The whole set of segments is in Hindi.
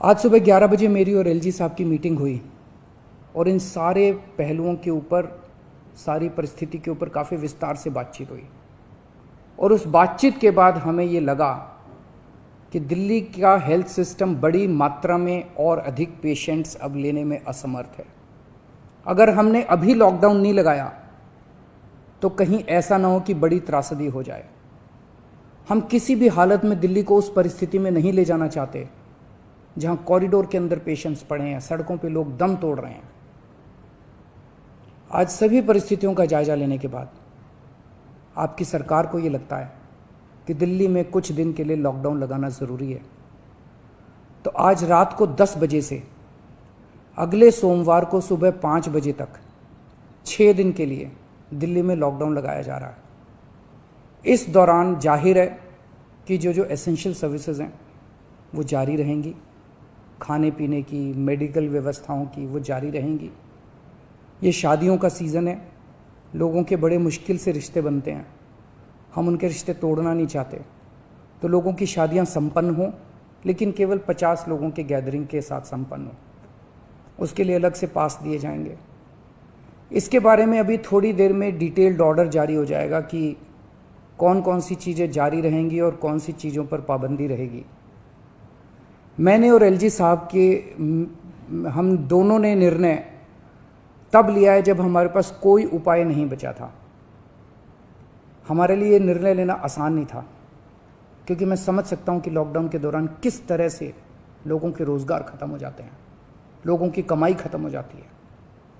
आज सुबह 11 बजे मेरी और एलजी साहब की मीटिंग हुई और इन सारे पहलुओं के ऊपर, सारी परिस्थिति के ऊपर काफ़ी विस्तार से बातचीत हुई। और उस बातचीत के बाद हमें ये लगा कि दिल्ली का हेल्थ सिस्टम बड़ी मात्रा में और अधिक पेशेंट्स अब लेने में असमर्थ है। अगर हमने अभी लॉकडाउन नहीं लगाया तो कहीं ऐसा ना हो कि बड़ी त्रासदी हो जाए। हम किसी भी हालत में दिल्ली को उस परिस्थिति में नहीं ले जाना चाहते जहां कॉरिडोर के अंदर पेशेंट्स पड़े हैं, सड़कों पे लोग दम तोड़ रहे हैं। आज सभी परिस्थितियों का जायजा लेने के बाद आपकी सरकार को ये लगता है कि दिल्ली में कुछ दिन के लिए लॉकडाउन लगाना ज़रूरी है, तो आज रात को 10 बजे से अगले सोमवार को सुबह 5 बजे तक 6 दिन के लिए दिल्ली में लॉकडाउन लगाया जा रहा है। इस दौरान जाहिर है कि जो एसेंशियल सर्विसेज हैं वो जारी रहेंगी, खाने पीने की, मेडिकल व्यवस्थाओं की वो जारी रहेंगी। ये शादियों का सीज़न है, लोगों के बड़े मुश्किल से रिश्ते बनते हैं, हम उनके रिश्ते तोड़ना नहीं चाहते, तो लोगों की शादियां संपन्न हों, लेकिन केवल 50 लोगों के गैदरिंग के साथ संपन्न हो। उसके लिए अलग से पास दिए जाएंगे। इसके बारे में अभी थोड़ी देर में डिटेल्ड ऑर्डर जारी हो जाएगा कि कौन कौन सी चीज़ें जारी रहेंगी और कौन सी चीज़ों पर पाबंदी रहेगी। मैंने और एलजी साहब के हम दोनों ने निर्णय तब लिया है जब हमारे पास कोई उपाय नहीं बचा था। हमारे लिए ये निर्णय लेना आसान नहीं था, क्योंकि मैं समझ सकता हूँ कि लॉकडाउन के दौरान किस तरह से लोगों के रोज़गार ख़त्म हो जाते हैं, लोगों की कमाई ख़त्म हो जाती है,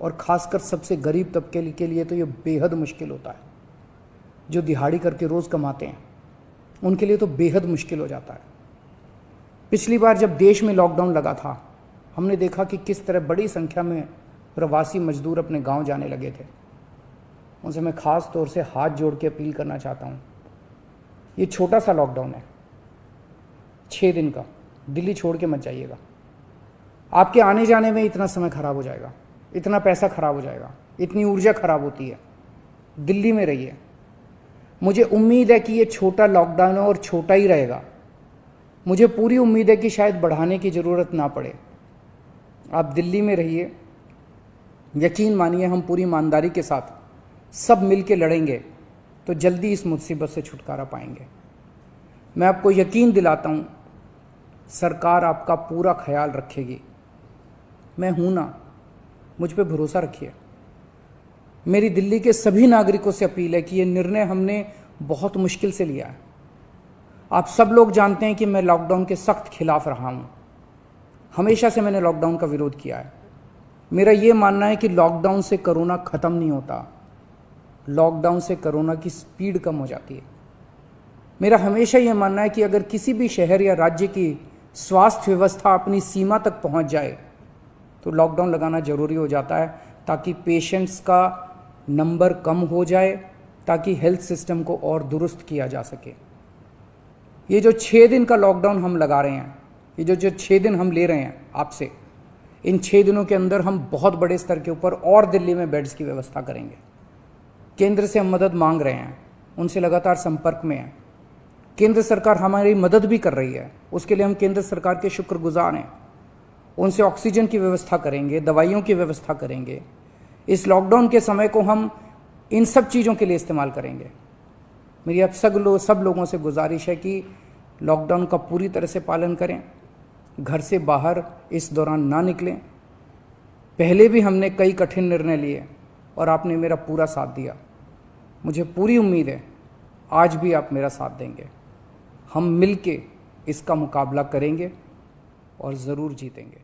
और ख़ासकर सबसे गरीब तबके के लिए तो ये बेहद मुश्किल होता है। जो दिहाड़ी करके रोज़ कमाते हैं उनके लिए तो बेहद मुश्किल हो जाता है। पिछली बार जब देश में लॉकडाउन लगा था, हमने देखा कि किस तरह बड़ी संख्या में प्रवासी मजदूर अपने गांव जाने लगे थे। उनसे मैं ख़ास तौर से हाथ जोड़ के अपील करना चाहता हूँ, ये छोटा सा लॉकडाउन है, 6 दिन का, दिल्ली छोड़ के मत जाइएगा। आपके आने जाने में इतना समय खराब हो जाएगा, इतना पैसा खराब हो जाएगा, इतनी ऊर्जा खराब होती है। दिल्ली में रहिए। मुझे उम्मीद है कि ये छोटा लॉकडाउन है और छोटा ही रहेगा। मुझे पूरी उम्मीद है कि शायद बढ़ाने की ज़रूरत ना पड़े। आप दिल्ली में रहिए। यकीन मानिए, हम पूरी ईमानदारी के साथ सब मिल के लड़ेंगे तो जल्दी इस मुसीबत से छुटकारा पाएंगे। मैं आपको यकीन दिलाता हूँ, सरकार आपका पूरा ख्याल रखेगी। मैं हूँ ना, मुझ पे भरोसा रखिए। मेरी दिल्ली के सभी नागरिकों से अपील है कि ये निर्णय हमने बहुत मुश्किल से लिया है। आप सब लोग जानते हैं कि मैं लॉकडाउन के सख्त खिलाफ रहा हूँ। हमेशा से मैंने लॉकडाउन का विरोध किया है। मेरा ये मानना है कि लॉकडाउन से कोरोना ख़त्म नहीं होता, लॉकडाउन से कोरोना की स्पीड कम हो जाती है। मेरा हमेशा ये मानना है कि अगर किसी भी शहर या राज्य की स्वास्थ्य व्यवस्था अपनी सीमा तक पहुँच जाए तो लॉकडाउन लगाना ज़रूरी हो जाता है, ताकि पेशेंट्स का नंबर कम हो जाए, ताकि हेल्थ सिस्टम को और दुरुस्त किया जा सके। ये जो 6 दिन का लॉकडाउन हम लगा रहे हैं, ये जो 6 दिन हम ले रहे हैं आपसे, इन 6 दिनों के अंदर हम बहुत बड़े स्तर के ऊपर और दिल्ली में बेड्स की व्यवस्था करेंगे। केंद्र से हम मदद मांग रहे हैं, उनसे लगातार संपर्क में हैं। केंद्र सरकार हमारी मदद भी कर रही है, उसके लिए हम केंद्र सरकार के शुक्रगुजार हैं। उनसे ऑक्सीजन की व्यवस्था करेंगे, दवाइयों की व्यवस्था करेंगे। इस लॉकडाउन के समय को हम इन सब चीज़ों के लिए इस्तेमाल करेंगे। मेरी अब सब लोगों से गुजारिश है कि लॉकडाउन का पूरी तरह से पालन करें, घर से बाहर इस दौरान ना निकलें। पहले भी हमने कई कठिन निर्णय लिए और आपने मेरा पूरा साथ दिया। मुझे पूरी उम्मीद है आज भी आप मेरा साथ देंगे। हम मिलके इसका मुकाबला करेंगे और ज़रूर जीतेंगे।